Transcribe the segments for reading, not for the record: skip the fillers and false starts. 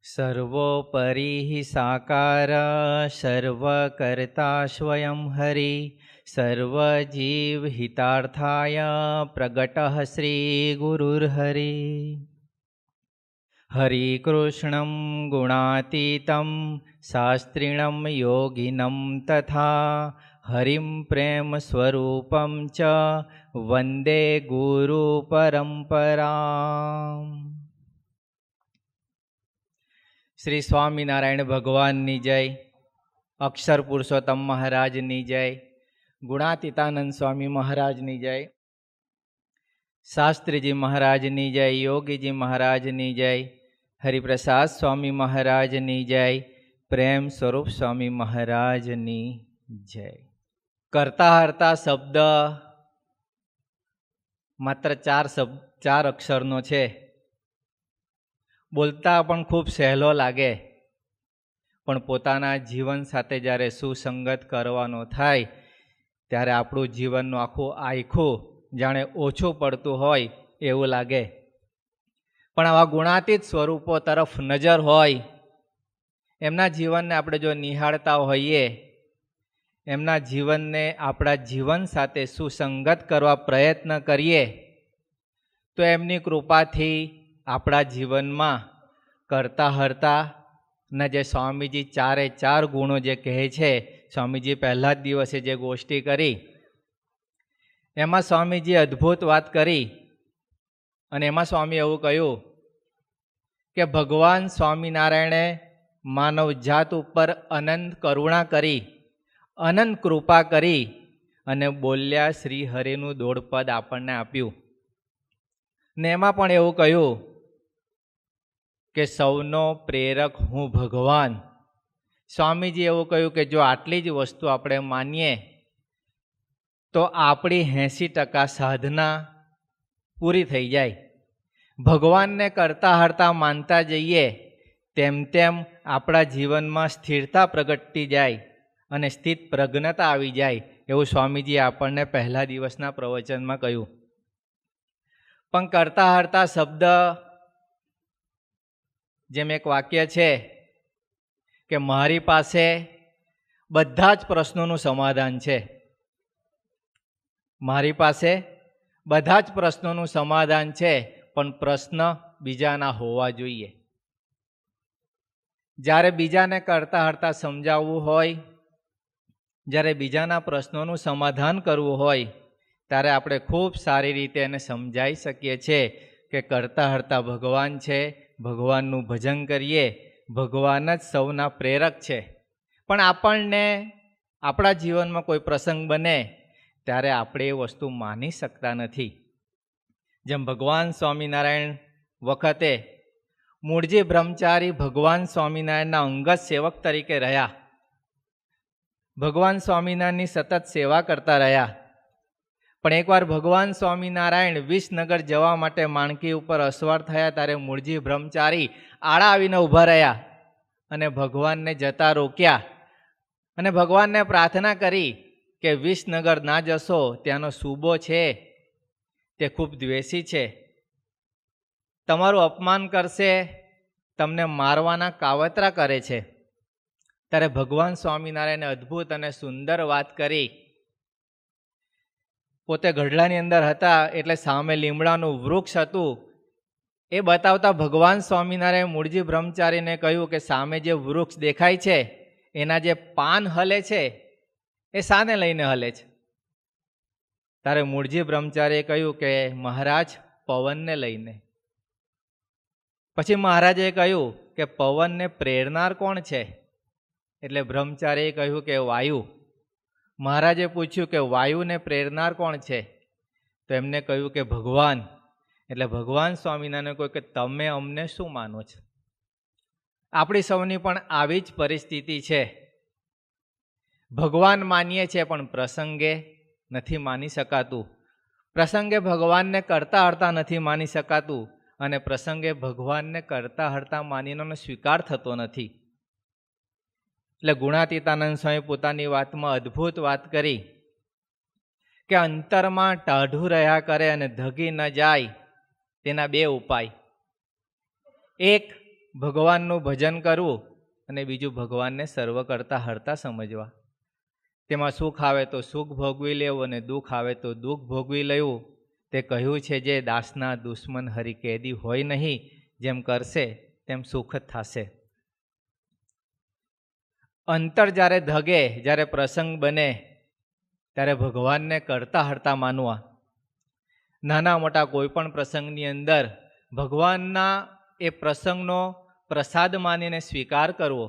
સર્વોપરી હિ સાકાર સર્વકર્તા સ્વયં હરિ સર્વજીવ હિતાર્થાય પ્રગટઃ શ્રી ગુરુર્હરિ. હરિકૃષ્ણં ગુણાતીतं શાસ્ત્રીણં યોગિनं તથા હરિં પ્રેમ સ્વરૂપં ચ વંદે ગુરુ પરંપરામ. શ્રી સ્વામિનારાયણ ભગવાનની જય, અક્ષર પુરુષોત્તમ મહારાજની જય, ગુણાતીતાનંદ સ્વામી મહારાજની જય, શાસ્ત્રીજી મહારાજની જય, યોગીજી મહારાજની જય, હરિપ્રસાદ સ્વામી મહારાજની જય, પ્રેમ સ્વરૂપ સ્વામી મહારાજની જય. કરતા હરતા શબ્દ માત્ર ચાર અક્ષરનો છે. બોલતા પણ ખૂબ સહેલો લાગે, પણ પોતાના જીવન સાથે જ્યારે સુસંગત કરવાનો થાય ત્યારે આપણું જીવનનું આખું જાણે ઓછું પડતું હોય એવું લાગે. પણ આવા ગુણાતીત સ્વરૂપો તરફ નજર હોય, એમના જીવનને આપણે જો નિહાળતા હોઈએ, એમના જીવનને આપણા જીવન સાથે સુસંગત કરવા પ્રયત્ન કરીએ તો એમની કૃપાથી આપણા જીવનમાં કરતા હરતાના જે સ્વામીજી ચાર ગુણો જે કહે છે, સ્વામીજી પહેલા જ દિવસે જે ગોષ્ઠી કરી એમાં સ્વામીજી અદ્ભુત વાત કરી. અને એમાં સ્વામી એવું કહ્યું કે ભગવાન સ્વામિનારાયણે માનવ જાત ઉપર અનંત કરુણા કરી, અનંત કૃપા કરી અને બોલ્યા શ્રી હરિનું દોડપદ આપણને આપ્યું. ને એમાં પણ એવું કહ્યું કે સૌનો પ્રેરક હું ભગવાન. સ્વામીજી એવું કહ્યું કે જો આટલી જ વસ્તુ આપણે માનીએ તો આપણી 80% સાધના પૂરી થઈ જાય. ભગવાનને કરતા હરતા માનતા જઈએ તેમ તેમ આપણા જીવનમાં સ્થિરતા પ્રગટતી જાય અને સ્થિત પ્રજ્ઞતા આવી જાય, એવું સ્વામીજીએ આપણને પહેલા દિવસના પ્રવચનમાં કહ્યું. પણ કરતા હરતા શબ્દ, જેમ એક વાક્ય છે કે મારી પાસે બધા જ પ્રશ્નોનું સમાધાન છે. મારી પાસે બધા જ પ્રશ્નોનું સમાધાન છે, પણ પ્રશ્ન બીજાના હોવા જોઈએ. જ્યારે બીજાને કરતા હરતા સમજાવવું હોય, જ્યારે બીજાના પ્રશ્નોનું સમાધાન કરવું હોય, ત્યારે આપણે ખૂબ સારી રીતે એને સમજાવી શકીએ છીએ કે કરતા હરતા ભગવાન છે, ભગવાનનું ભજન કરીએ, ભગવાન જ સૌના પ્રેરક છે. પણ આપણને આપણા જીવનમાં કોઈ પ્રસંગ બને ત્યારે આપણે એ વસ્તુ માની શકતા નથી. જેમ ભગવાન સ્વામિનારાયણ વખતે મૂળજી બ્રહ્મચારી ભગવાન સ્વામિનારાયણના અંગત સેવક તરીકે રહ્યા, ભગવાન સ્વામિનારાયણની સતત સેવા કરતા રહ્યા. પણ એકવાર ભગવાન સ્વામિનારાયણ વિસનગર જવા માટે માણકી ઉપર અસવાર થયા ત્યારે મૂળજી બ્રહ્મચારી આડા આવીને ઊભા રહ્યા અને ભગવાનને જતા રોક્યા અને ભગવાનને પ્રાર્થના કરી કે વિસનગર ના જશો, ત્યાંનો સૂબો છે તે ખૂબ દ્વેષી છે, તમારું અપમાન કરશે, તમને મારવાના કાવતરા કરે છે. ત્યારે ભગવાન સ્વામિનારાયણે અદ્ભુત અને સુંદર વાત કરી. પોતે ગઢડાની અંદર હતા એટલે સામે લીમડાનું વૃક્ષ હતું એ બતાવતા ભગવાન સ્વામિનારાયણ મૂળજી બ્રહ્મચારીને કહ્યું કે સામે જે વૃક્ષ દેખાય છે એના જે પાન હલે છે એ શાને લઈને હલે છે? ત્યારે મૂળજી બ્રહ્મચારીએ કહ્યું કે મહારાજ, પવનને લઈને. પછી મહારાજે કહ્યું કે પવનને પ્રેરનાર કોણ છે? એટલે બ્રહ્મચારીએ કહ્યું કે વાયુ. મહારાજે પૂછ્યું કે વાયુને પ્રેરનાર કોણ છે? તો એમને કહ્યું કે ભગવાન. એટલે ભગવાન સ્વામિનારાયણ કહ્યું કે તમે અમને શું માનો છો? આપણી સૌની પણ આવી જ પરિસ્થિતિ છે. ભગવાન માનીએ છીએ પણ પ્રસંગે નથી માની શકાતું. પ્રસંગે ભગવાનને કરતા હરતા નથી માની શકાતું અને પ્રસંગે ભગવાનને કરતા હરતા માનીનો સ્વીકાર થતો નથી. એટલે ગુણાતીતાનંદ સ્વામી પોતાની વાતમાં અદ્ભુત વાત કરી કે અંતરમાં ટાઢું રહ્યા કરે અને ધગી ન જાય તેના બે ઉપાય. એક, ભગવાનનું ભજન કરવું અને બીજું ભગવાનને સર્વ કરતા હરતા સમજવા. તેમાં સુખ આવે તો સુખ ભોગવી લેવું અને દુઃખ આવે તો દુઃખ ભોગવી લેવું. તે કહ્યું છે, જે દાસના દુશ્મન હરિ કેદી હોય નહીં, જેમ કરશે તેમ સુખ જ થશે. અંતર જ્યારે ધગે, જ્યારે પ્રસંગ બને, ત્યારે ભગવાનને કરતા હરતા માનવા. નાના મોટા કોઈ પણ પ્રસંગની અંદર ભગવાનના એ પ્રસંગનો પ્રસાદ માનીને સ્વીકાર કરવો.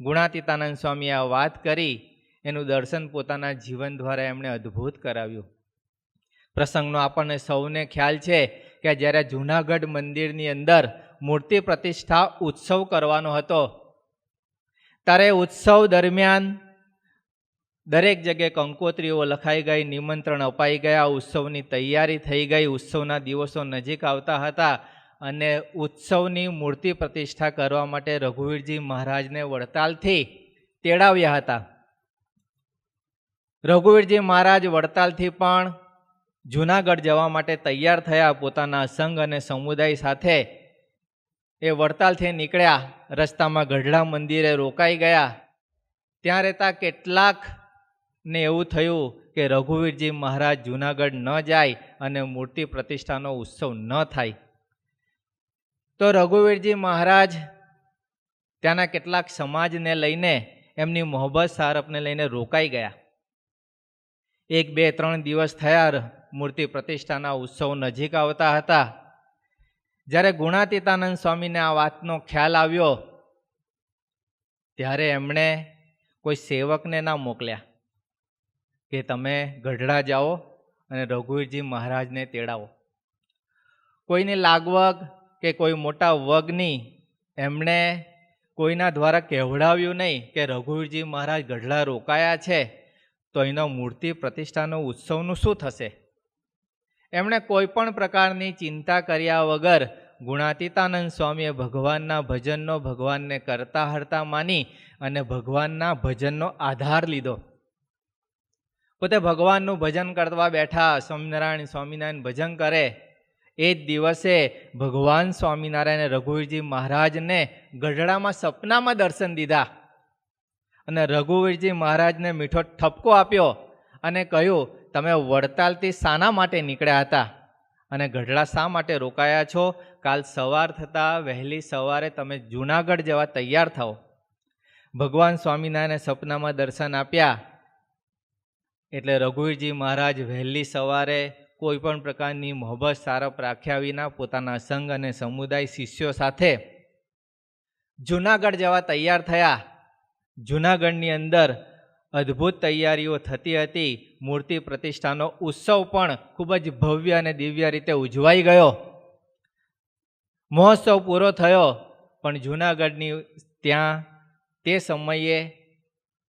ગુણાતીતાનંદ સ્વામીએ આ વાત કરી, એનું દર્શન પોતાના જીવન દ્વારા એમણે અદ્ભુત કરાવ્યું. પ્રસંગનો આપણને સૌને ખ્યાલ છે કે જ્યારે જૂનાગઢ મંદિરની અંદર મૂર્તિ પ્રતિષ્ઠા ઉત્સવ કરવાનો હતો, ત્યારે ઉત્સવ દરમિયાન દરેક જગ્યાએ કંકોત્રીઓ લખાઈ ગઈ, નિમંત્રણ અપાઈ ગયા, ઉત્સવની તૈયારી થઈ ગઈ. ઉત્સવના દિવસો નજીક આવતા હતા અને ઉત્સવની મૂર્તિ પ્રતિષ્ઠા કરવા માટે રઘુવીરજી મહારાજને વડતાલથી તેડાવ્યા હતા. રઘુવીરજી મહારાજ વડતાલથી પણ જૂનાગઢ જવા માટે તૈયાર થયા. પોતાના સંઘ અને સમુદાય સાથે એ વડતાલથી નીકળ્યા. રસ્તામાં ગઢડા મંદિરે રોકાઈ ગયા. ત્યાં રહેતા કેટલાકને એવું થયું કે રઘુવીરજી મહારાજ જૂનાગઢ ન જાય અને મૂર્તિ પ્રતિષ્ઠાનો ઉત્સવ ન થાય. તો રઘુવીરજી મહારાજ ત્યાંના કેટલાક સમાજને લઈને, એમની મોહબ્બત સારપને લઈને રોકાઈ ગયા. 1, 2, 3 દિવસ થયા. મૂર્તિ પ્રતિષ્ઠાના ઉત્સવ નજીક આવતા હતા. જ્યારે ગુણાતીતાનંદ સ્વામીને આ વાતનો ખ્યાલ આવ્યો, ત્યારે એમણે કોઈ સેવકને ના મોકલ્યા કે તમે ગઢડા જાઓ અને રઘુવીરજી મહારાજને તેડાવો. કોઈની લાગવગ કે કોઈ મોટા વગની એમણે કોઈના દ્વારા કહેવડાવ્યું નહીં કે રઘુવીરજી મહારાજ ગઢડા રોકાયા છે, તો એનો મૂર્તિ પ્રતિષ્ઠાનો ઉત્સવનું શું થશે. એમણે કોઈ પણ પ્રકારની ચિંતા કર્યા વગર ગુણાતીતાનંદ સ્વામીએ ભગવાનના ભજનનો, ભગવાનને કરતા હરતા માની અને ભગવાનના ભજનનો આધાર લીધો. પોતે ભગવાનનું ભજન કરવા બેઠા. સ્વામિનારાયણ સ્વામિનારાયણ ભજન કરે. એ જ દિવસે ભગવાન સ્વામિનારાયણે રઘુવીરજી મહારાજને ગઢડામાં સપનામાં દર્શન દીધા અને રઘુવીરજી મહારાજને મીઠો ઠપકો આપ્યો અને કહ્યું, તમે વડતાલથી શાના માટે નીકળ્યા હતા અને ગઢડા શા માટે રોકાયા છો? કાલ સવાર થતાં વહેલી સવારે તમે જૂનાગઢ જવા તૈયાર થાઓ. ભગવાન સ્વામિનારાયણે સપનામાં દર્શન આપ્યા એટલે રઘુવીરજી મહારાજ વહેલી સવારે કોઈ પણ પ્રકારની મોહબ્બત સારપ રાખ્યા વિના પોતાના સંઘ અને સમુદાય શિષ્યો સાથે જૂનાગઢ જવા તૈયાર થયા. જૂનાગઢની અંદર અદ્ભુત તૈયારીઓ થતી હતી. મૂર્તિ પ્રતિષ્ઠાનો ઉત્સવ પણ ખૂબ જ ભવ્ય અને દિવ્ય રીતે ઉજવાઈ ગયો. મહોત્સવ પૂરો થયો, પણ જૂનાગઢની ત્યાં તે સમયે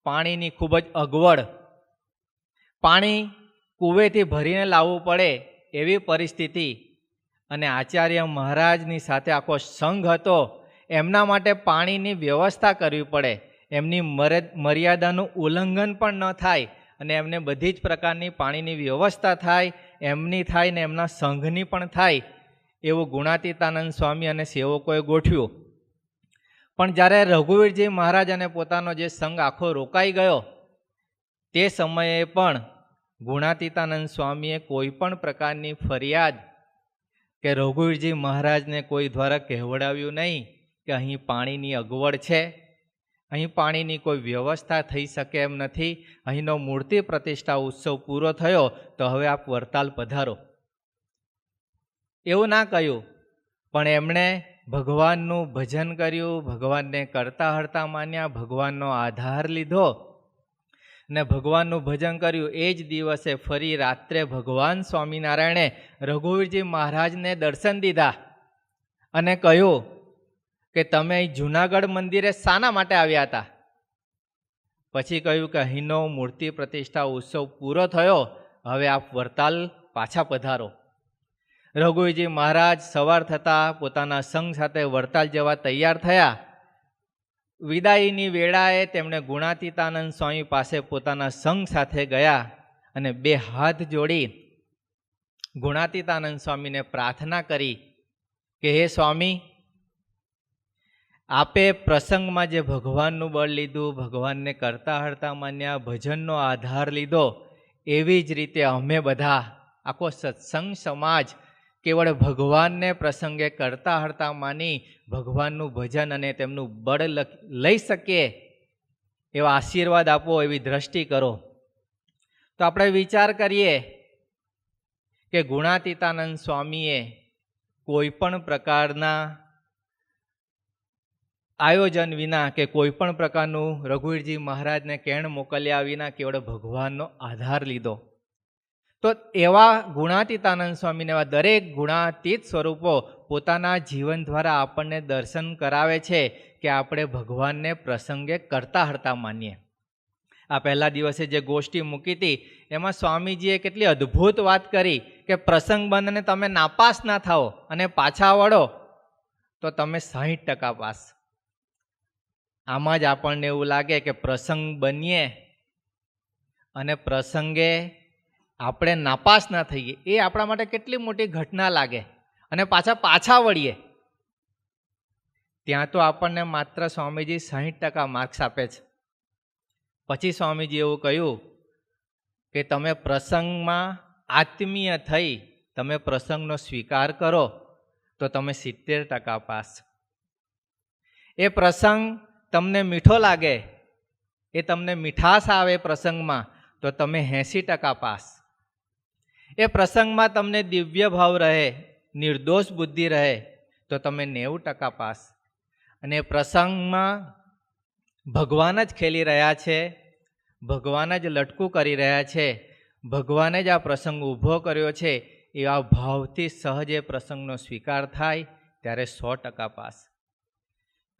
પાણીની ખૂબ જ અગવડ, પાણી કૂવેથી ભરીને લાવવું પડે એવી પરિસ્થિતિ, અને આચાર્ય મહારાજની સાથે આખો સંઘ હતો. એમના માટે પાણીની વ્યવસ્થા કરવી પડે, એમની મર્યાદાનું ઉલ્લંઘન પણ ન થાય અને એમને બધી જ પ્રકારની પાણીની વ્યવસ્થા થાય, એમની થાય ને એમના સંઘની પણ થાય, એવું ગુણાતીતાનંદ સ્વામી અને સેવકોએ ગોઠવ્યું. પણ જ્યારે રઘુવીરજી મહારાજ અને પોતાનો જે સંઘ આખો રોકાઈ ગયો, તે સમયે પણ ગુણાતીતાનંદ સ્વામીએ કોઈ પણ પ્રકારની ફરિયાદ કે રઘુવીરજી મહારાજને કોઈ દ્વારા કહેવડાવ્યું નહીં કે અહીં પાણીની અગવડ છે, અહીં પાણીની કોઈ વ્યવસ્થા થઈ શકે એમ નથી, અહીંનો મૂર્તિ પ્રતિષ્ઠા ઉત્સવ પૂરો થયો તો હવે આપ વડતાલ પધારો, એવું ના કહ્યું. પણ એમણે ભગવાનનું ભજન કર્યું, ભગવાનને કરતા હરતા માન્યા, ભગવાનનો આધાર લીધો ને ભગવાનનું ભજન કર્યું. એ જ દિવસે ફરી રાત્રે ભગવાન સ્વામિનારાયણે રઘુવીરજી મહારાજને દર્શન દીધા અને કહ્યું કે તમે જૂનાગઢ મંદિરે શાના માટે આવ્યા હતા? પછી કહ્યું કે અહીંનો મૂર્તિ પ્રતિષ્ઠા ઉત્સવ પૂરો થયો, હવે આપ વડતાલ પાછા પધારો. રઘુવીરજી મહારાજ સવાર થતાં પોતાના સંઘ સાથે વડતાલ જવા તૈયાર થયા. વિદાયની વેળાએ તેમણે ગુણાતીતાનંદ સ્વામી પાસે પોતાના સંઘ સાથે ગયા અને 2 હાથ જોડી ગુણાતીતાનંદ સ્વામીને પ્રાર્થના કરી કે હે સ્વામી, આપે પ્રસંગમાં જે ભગવાનનું બળ લીધું, ભગવાનને કરતા હરતા માન્યા, ભજનનો આધાર લીધો, એવી જ રીતે અમે બધા આખો સત્સંગ સમાજ કેવળ ભગવાનને પ્રસંગે કરતા હરતા માની ભગવાનનું ભજન અને તેમનું બળ લઈ શકીએ એવા આશીર્વાદ આપો, એવી દ્રષ્ટિ કરો. તો આપણે વિચાર કરીએ કે ગુણાતીતાનંદ સ્વામીએ કોઈ પણ પ્રકારના આયોજન વિના કે કોઈ પણ પ્રકારનું રઘુવીરજી મહારાજને કેણ મોકલ્યા વિના કેવળ ભગવાનનો આધાર લીધો. તો એવા ગુણાતીતાનંદ સ્વામીને એવા દરેક ગુણાતીત સ્વરૂપો પોતાના જીવન દ્વારા આપણને દર્શન કરાવે છે કે આપણે ભગવાનને પ્રસંગે કરતા હરતા માનીએ. આ પહેલા દિવસે જે ગોષ્ઠી મૂકી હતી એમાં સ્વામીજીએ કેટલી અદ્ભુત વાત કરી કે પ્રસંગ બંધને તમે નાપાસ ના થાઓ અને પાછા વળો તો તમે 60% પાસ. આમાં જ આપણને એવું લાગે કે પ્રસંગ બનીએ અને પ્રસંગે આપણે નાપાસ ના થઈએ એ આપણા માટે કેટલી મોટી ઘટના લાગે, અને પાછા વળીએ ત્યાં તો આપણને માત્ર સ્વામીજી 60% માર્ક્સ આપે છે. પછી સ્વામીજી એવું કહ્યું કે તમે પ્રસંગમાં આત્મીય થઈ તમે પ્રસંગનો સ્વીકાર કરો તો તમે 70% પાસ. એ પ્રસંગ તમને મીઠો લાગે, એ તમને મીઠાશ આવે પ્રસંગમાં તો તમે 80% પાસ. એ પ્રસંગમાં તમને દિવ્ય ભાવ રહે, નિર્દોષ બુદ્ધિ રહે તો તમે 90% પાસ. અને પ્રસંગમાં ભગવાન જ ખેલી રહ્યા છે, ભગવાન જ લટકું કરી રહ્યા છે, ભગવાને જ આ પ્રસંગ ઊભો કર્યો છે, એવા ભાવથી સહજ એ પ્રસંગનો સ્વીકાર થાય ત્યારે 100% પાસ.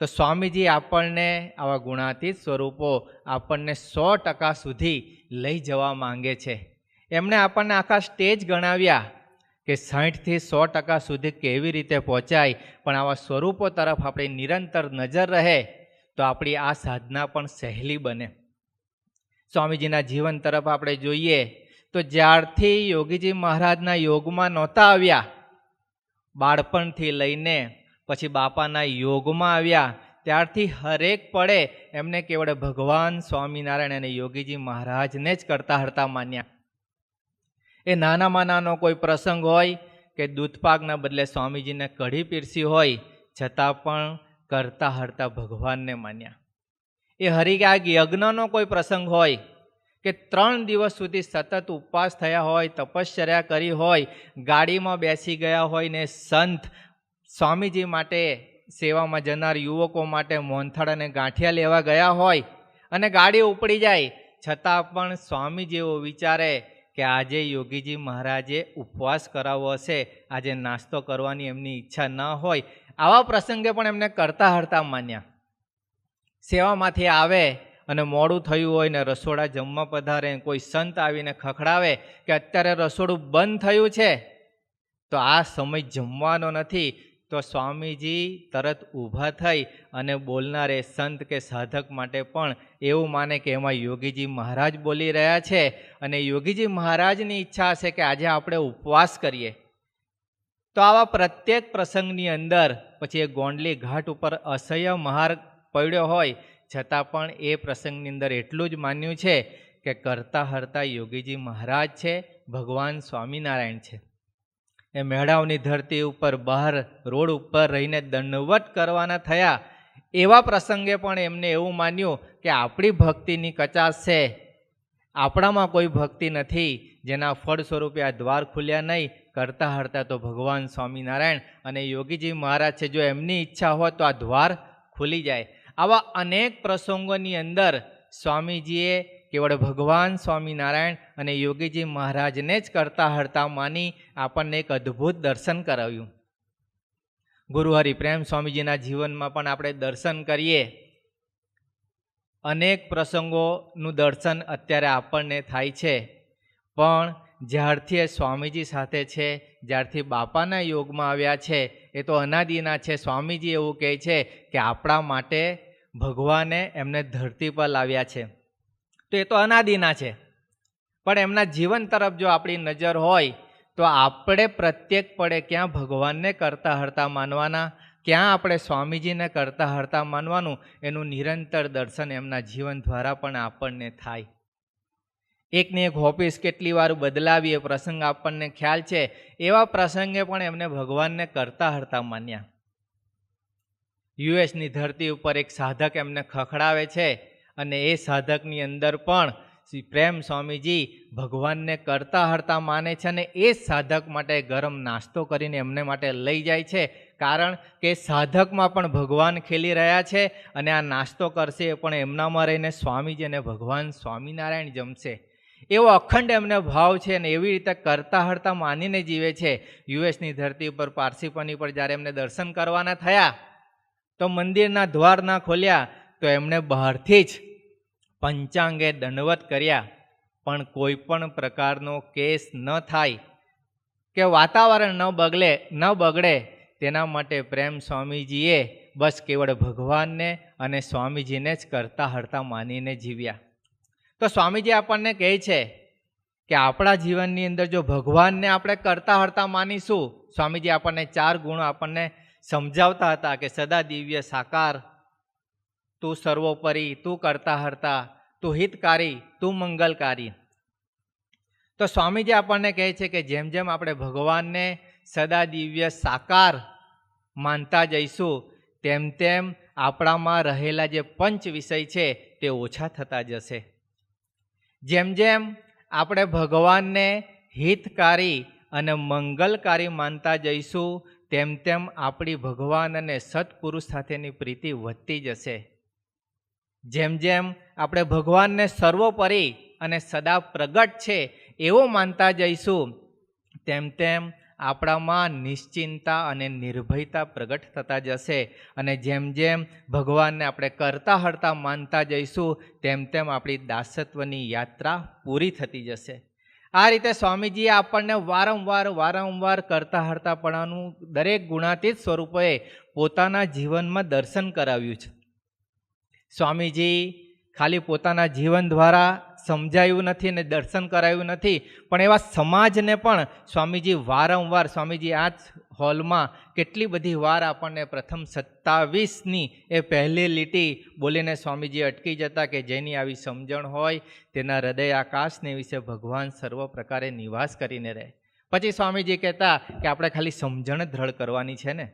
તો સ્વામીજી આપણને આવા ગુણાતીત સ્વરૂપો આપણને 100% સુધી લઈ જવા માંગે છે. એમણે આપણને આખા સ્ટેજ ગણાવ્યા કે 60થી 100% સુધી કેવી રીતે પહોંચાય, પણ આવા સ્વરૂપો તરફ આપણી નિરંતર નજર રહે તો આપણી આ સાધના પણ સહેલી બને. સ્વામીજીના જીવન તરફ આપણે જોઈએ તો જ્યારથી યોગીજી મહારાજના યોગમાં નહોતા આવ્યા, બાળપણથી લઈને પછી બાપાના યોગમાં આવ્યા, ત્યારથી હરેક પળે એમને કેવળ ભગવાન સ્વામિનારાયણ અને યોગીજી મહારાજને જ કરતા હરતા માન્યા. એ નાનામાં નાનો કોઈ પ્રસંગ હોય કે દૂધપાકના બદલે સ્વામીજીને કઢી પીરસી હોય છતાં પણ કરતા હરતા ભગવાનને માન્યા. એ હરિયાગ યજ્ઞનો કોઈ પ્રસંગ હોય કે 3 દિવસ સુધી સતત ઉપવાસ થયા હોય, તપશ્ચર્યા કરી હોય, ગાડીમાં બેસી ગયા હોય ને સંત સ્વામીજી માટે સેવામાં જનાર યુવકો માટે મોહનથાળ અને ગાંઠિયા લેવા ગયા હોય અને ગાડી ઉપડી જાય છતાં પણ સ્વામીજી એવો વિચારે કે આજે યોગીજી મહારાજે ઉપવાસ કરાવવો હશે, આજે નાસ્તો કરવાની એમની ઈચ્છા ન હોય, આવા પ્રસંગે પણ એમને કરતા હરતા માન્યા. સેવામાંથી આવે અને મોડું થયું હોય ને રસોડા જમવા પધારે, કોઈ સંત આવીને ખખડાવે કે અત્યારે રસોડું બંધ થયું છે તો આ સમય જમવાનો નથી, તો સ્વામીજી તરત ઊભા થઈ અને બોલનારે સંત કે સાધક માટે પણ એવું માને કે એમાં યોગીજી મહારાજ બોલી રહ્યા છે અને યોગીજી મહારાજની ઈચ્છા હશે કે આજે આપણે ઉપવાસ કરીએ. તો આવા પ્રત્યેક પ્રસંગની અંદર પછી એ ગોંડલી ઘાટ ઉપર અસહ્ય મહાર પડ્યો હોય છતાં પણ એ પ્રસંગની અંદર એટલું જ માન્યું છે કે કરતા હરતા યોગીજી મહારાજ છે, ભગવાન સ્વામિનારાયણ છે. એ મેળાવની ધરતી ઉપર બહાર રોડ ઉપર રહીને દંડવત કરવાના થયા એવા પ્રસંગે પણ એમને એવું માન્યું કે આપણી ભક્તિની કચાશ છે, આપણામાં કોઈ ભક્તિ નથી જેના ફળ સ્વરૂપે આ દ્વાર ખુલ્યા નહીં, કરતા હરતા તો ભગવાન સ્વામિનારાયણ અને યોગીજી મહારાજ છે, જો એમની ઈચ્છા હોય તો આ દ્વાર ખુલી જાય. આવા અનેક પ્રસંગોની અંદર સ્વામીજીએ કેવળ ભગવાન સ્વામિનારાયણ અને યોગીજી મહારાજને જ કરતા હરતા માની આપણને એક અદ્ભુત દર્શન કરાવ્યું. ગુરુ હરિપ્રેમ સ્વામીજીના જીવનમાં પણ આપણે દર્શન કરીએ, અનેક પ્રસંગોનું દર્શન અત્યારે આપણને થાય છે, પણ જ્યારથી એ સ્વામીજી સાથે છે, જ્યારથી બાપાના યોગમાં આવ્યા છે એ તો અનાદિના છે. સ્વામીજી એવું કહે છે કે આપણા માટે ભગવાને એમને ધરતી પર લાવ્યા છે, તો એ તો અનાદિના છે, પણ એમના જીવન તરફ જો આપણી નજર હોય તો આપણે પ્રત્યેક પળે ક્યાં ભગવાનને કરતા હરતા માનવાના, ક્યાં આપણે સ્વામીજીને કરતા હરતા માનવાનું, એનું નિરંતર દર્શન એમના જીવન દ્વારા પણ આપણને થાય. એકની એક ઓફિસ કેટલી વાર બદલાવી એ પ્રસંગ આપણને ખ્યાલ છે. એવા પ્રસંગે પણ એમને ભગવાનને કરતા હરતા માન્યા. યુએસની ધરતી ઉપર એક સાધક એમને ખખડાવે છે અને એ સાધકની અંદર પણ શ્રી પ્રેમ સ્વામીજી ભગવાનને કરતા હરતા માને છે અને એ સાધક માટે ગરમ નાસ્તો કરીને એમને માટે લઈ જાય છે. કારણ કે સાધકમાં પણ ભગવાન ખેલી રહ્યા છે અને આ નાસ્તો કરશે એ પણ એમનામાં રહીને સ્વામીજી અને ભગવાન સ્વામિનારાયણ જમશે. એવો અખંડ એમને ભાવ છે અને એવી રીતે કરતા હરતા માનીને જીવે છે. યુએસની ધરતી ઉપર પારસીપની પર જ્યારે એમને દર્શન કરવાના થયા તો મંદિરના દ્વાર ના ખોલ્યા તો એમણે બહારથી જ પંચાંગે દંડવત કર્યા, પણ કોઈ પણ પ્રકારનો કેસ ન થાય કે વાતાવરણ ન બગડે તેના માટે પ્રેમ સ્વામીજીએ બસ કેવળ ભગવાનને અને સ્વામીજીને જ કરતા હરતા માનીને જીવ્યા. તો સ્વામીજી આપણને કહે છે કે આપણા જીવનની અંદર જો ભગવાનને આપણે કરતા હરતા માનીશું, સ્વામીજી આપણને 4 ગુણો આપણને સમજાવતા હતા કે સદા દિવ્ય સાકાર, તું સર્વોપરી, તું કરતા હરતા, તું હિતકારી, તું મંગલકારી. તો સ્વામીજી આપણને કહે છે કે જેમ જેમ આપણે ભગવાનને સદા દિવ્ય સાકાર માનતા જઈશું તેમ તેમ આપણામાં રહેલા જે પંચ વિષય છે તે ઓછા થતા જશે. જેમ જેમ આપણે ભગવાનને હિતકારી અને મંગલકારી માનતા જઈશું તેમ તેમ આપણી ભગવાન અને સત્પુરુષ સાથેની પ્રીતિ વધતી જશે. જેમ જેમ આપણે ભગવાનને સર્વોપરી અને સદા પ્રગટ છે એવો માનતા જઈશું તેમ તેમ આપણામાં નિશ્ચિંતા અને નિર્ભયતા પ્રગટ થતા જશે. અને જેમ જેમ ભગવાનને આપણે કરતા હરતા માનતા જઈશું તેમ તેમ આપણી દાસત્વની યાત્રા પૂરી થતી જશે. આ રીતે સ્વામીજીએ આપણને વારંવાર કરતા હરતાપણાનું દરેક ગુણાતીત સ્વરૂપે પોતાના જીવનમાં દર્શન કરાવ્યું છે. સ્વામીજી ખાલી પોતાના જીવન દ્વારા સમજાયું નથી ને દર્શન કરાવ્યું નથી, પણ એવા સમાજને પણ સ્વામીજી વારંવાર, સ્વામીજી આ જ હોલમાં કેટલી બધી વાર આપણને પ્રથમ 27ની એ પહેલી લીટી બોલીને સ્વામીજી અટકી જતા કે જેની આવી સમજણ હોય તેના હૃદય આકાશને વિશે ભગવાન સર્વ પ્રકારે નિવાસ કરીને રહે. પછી સ્વામીજી કહેતા કે આપણે ખાલી સમજણ જ દ્રઢ કરવાની છે ને.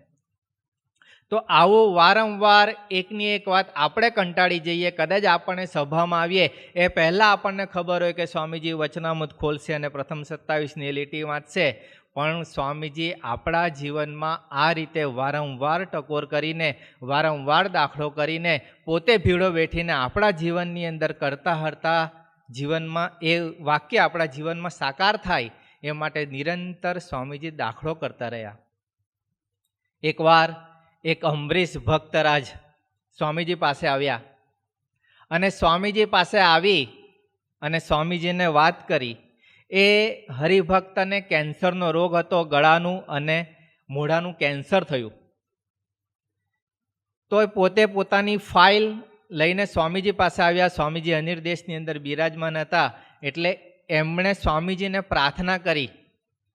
તો આવું વારંવાર એકની એક વાત આપણે કંટાળી જઈએ, કદાચ આપણને સભામાં આવીએ એ પહેલાં આપણને ખબર હોય કે સ્વામીજી વચનામૃત ખોલશે અને પ્રથમ 27ની લીટી વાંચશે, પણ સ્વામીજી આપણા જીવનમાં આ રીતે વારંવાર ટકોર કરીને, વારંવાર દાખલો કરીને, પોતે ભીડો બેઠીને આપણા જીવનની અંદર કરતા હરતા જીવનમાં એ વાક્ય આપણા જીવનમાં સાકાર થાય એ માટે નિરંતર સ્વામીજી દાખલો કરતા રહ્યા. એકવાર એક અંબરીશ ભક્તરાજ સ્વામીજી પાસે આવ્યા અને સ્વામીજી પાસે આવી અને સ્વામીજીને વાત કરી. એ હરિભક્તને કેન્સરનો રોગ હતો, ગળાનું અને મોઢાનું કેન્સર થયું. તો એ પોતે પોતાની ફાઇલ લઈને સ્વામીજી પાસે આવ્યા. સ્વામીજી અનિર્દેશની અંદર બિરાજમાન હતા એટલે એમણે સ્વામીજીને પ્રાર્થના કરી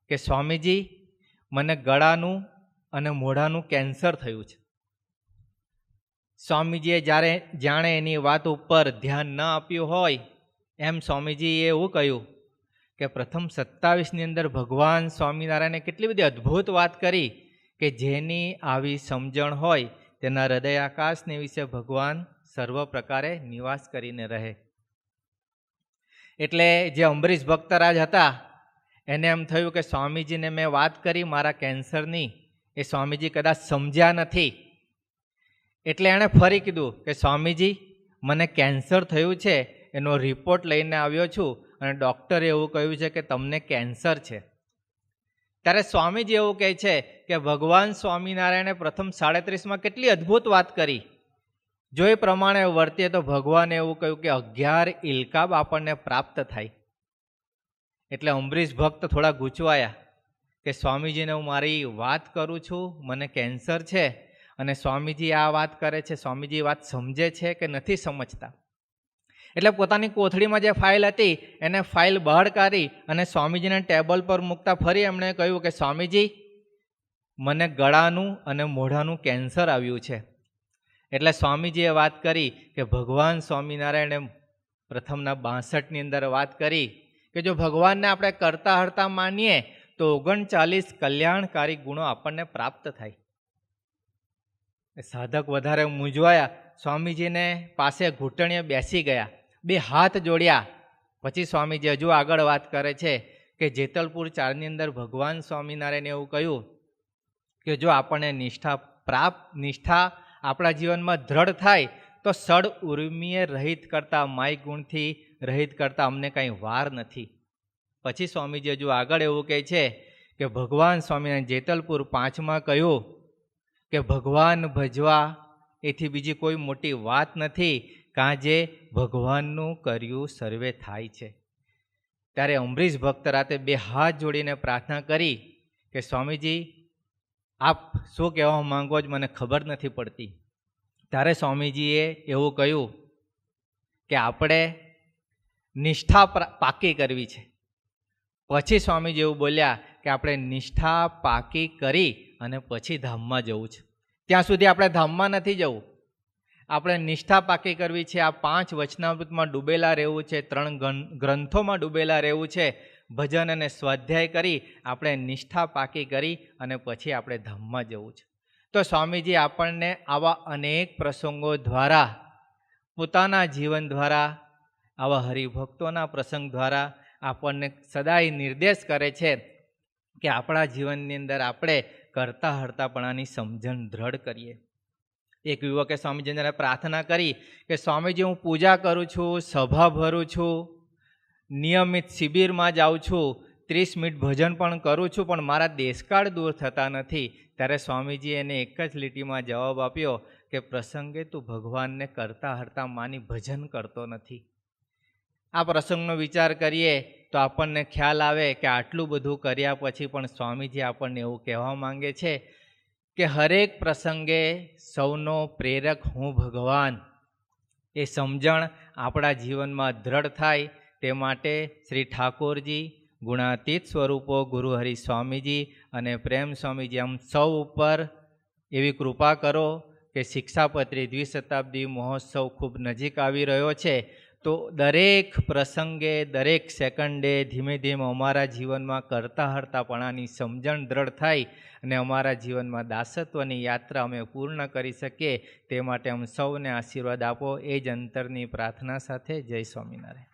કે સ્વામીજી મને ગળાનું અને મોઢાનું કેન્સર થયું છે. સ્વામીજીએ જાણે એની વાત ઉપર ધ્યાન ન આપ્યું હોય એમ સ્વામીજીએ એવું કહ્યું કે પ્રથમ 27ની અંદર ભગવાન સ્વામિનારાયણે કેટલી બધી અદ્ભુત વાત કરી કે જેની આવી સમજણ હોય તેના હૃદય આકાશને વિશે ભગવાન સર્વ પ્રકારે નિવાસ કરીને રહે. એટલે જે અંબરીશ ભક્તરાજ હતા એને એમ થયું કે સ્વામીજીને મેં વાત કરી મારા કેન્સરની, એ સ્વામીજી કદાચ સમજ્યા નથી. એટલે એણે ફરી કીધું કે સ્વામીજી મને કેન્સર થયું છે, એનો રિપોર્ટ લઈને આવ્યો છું અને ડૉક્ટરે એવું કહ્યું છે કે તમને કેન્સર છે. ત્યારે સ્વામીજી એવું કહે છે કે ભગવાન સ્વામિનારાયણે પ્રથમ 37માં કેટલી અદ્ભુત વાત કરી. જો એ પ્રમાણે વર્તીએ તો ભગવાને એવું કહ્યું કે 11 ઇલકાબ આપણને પ્રાપ્ત થાય. એટલે અંબરીશ ભક્ત થોડા ગૂંચવાયા કે સ્વામીજીને હું મારી વાત કરું છું, મને કેન્સર છે, અને સ્વામીજી આ વાત કરે છે, સ્વામીજી વાત સમજે છે કે નથી સમજતા. એટલે પોતાની કોથળીમાં જે ફાઇલ હતી એને ફાઇલ બહાર કાઢી અને સ્વામીજીને ટેબલ પર મૂકતા ફરી એમણે કહ્યું કે સ્વામીજી મને ગળાનું અને મોઢાનું કેન્સર આવ્યું છે. એટલે સ્વામીજીએ વાત કરી કે ભગવાન સ્વામિનારાયણે પ્રથમના 62ની અંદર વાત કરી કે જો ભગવાનને આપણે કરતા હરતા માનીએ તો 39 કલ્યાણકારી ગુણો આપણને પ્રાપ્ત થાય. સાધક વધારે મૂંઝવાયા, સ્વામીજીને પાસે ઘૂંટણીએ બેસી ગયા, 2 હાથ જોડ્યા. પછી સ્વામીજી હજુ આગળ વાત કરે છે કે જેતલપુર 4ની અંદર ભગવાન સ્વામિનારાયણે એવું કહ્યું કે જો આપણને નિષ્ઠા આપણા જીવનમાં દ્રઢ થાય તો સડ ઉર્મીએ રહિત કરતા, માય ગુણથી રહિત કરતા અમને કાંઈ વાર નથી. પછી સ્વામીજી હજુ આગળ એવું કહે છે કે ભગવાન સ્વામિનારાયણ જેતલપુર 5માં કહ્યું કે ભગવાન ભજવા એથી બીજી કોઈ મોટી વાત નથી, કાં જે ભગવાનનું કર્યું સર્વે થાય છે. ત્યારે અમરીશ ભક્ત રાતે 2 હાથ જોડીને પ્રાર્થના કરી કે સ્વામીજી આપ શું કહેવા માંગો છો મને ખબર નથી પડતી. ત્યારે સ્વામીજીએ એવું કહ્યું કે આપણે નિષ્ઠા પાકી કરવી છે. પછી સ્વામીજી એવું બોલ્યા કે આપણે નિષ્ઠા પાકી કરી અને પછી ધામમાં જવું છે. ત્યાં સુધી આપણે ધામમાં નથી જવું, આપણે નિષ્ઠા પાકી કરવી છે. આ 5 વચનામૃતમાં ડૂબેલા રહેવું છે, 3 ગ્રંથોમાં ડૂબેલા રહેવું છે. ભજન અને સ્વાધ્યાય કરી આપણે નિષ્ઠા પાકી કરી અને પછી આપણે ધામમાં જવું છે. તો સ્વામીજી આપણને આવા અનેક પ્રસંગો દ્વારા, પોતાના જીવન દ્વારા, આવા હરિભક્તોના પ્રસંગ દ્વારા આપણને સદાય નિર્દેશ કરે છે કે આપણા જીવનની અંદર આપણે કરતા હરતાપણાની સમજણ દ્રઢ કરીએ. એક યુવકે સ્વામીજીને પ્રાર્થના કરી કે સ્વામીજી હું પૂજા કરું છું, સભા ભરું છું, નિયમિત શિબિરમાં જાઉં છું, 30 મિનિટ ભજન પણ કરું છું, પણ મારા દેશકાળ દૂર થતા નથી. ત્યારે સ્વામીજી એને એક જ લીટીમાં જવાબ આપ્યો કે પ્રસંગે તું ભગવાનને કરતા હરતા માની ભજન કરતો નથી. આ પ્રસંગનો વિચાર કરીએ તો આપણને ખ્યાલ આવે કે આટલું બધું કર્યા પછી પણ સ્વામીજી આપણને એવું કહેવા માંગે છે કે હરેક પ્રસંગે સૌનો પ્રેરક હું ભગવાન. એ સમજણ આપણા જીવનમાં દ્રઢ થાય તે માટે શ્રી ઠાકોરજી, ગુણાતીત સ્વરૂપો ગુરુહરિ સ્વામીજી અને પ્રેમ સ્વામીજી આમ સૌ ઉપર એવી કૃપા કરો કે શિક્ષાપત્રી દ્વિશતાબ્દી મહોત્સવ ખૂબ નજીક આવી રહ્યો છે. તો દરેક પ્રસંગે, દરેક સેકન્ડે ધીમે ધીમે અમારા જીવનમાં કરતા હરતાપણાની સમજણ દ્રઢ થાય અને અમારા જીવનમાં દાસત્વની યાત્રા અમે પૂર્ણ કરી શકીએ તે માટે અમ સૌને આશીર્વાદ આપો. એ જ અંતરની પ્રાર્થના સાથે જય સ્વામિનારાયણ.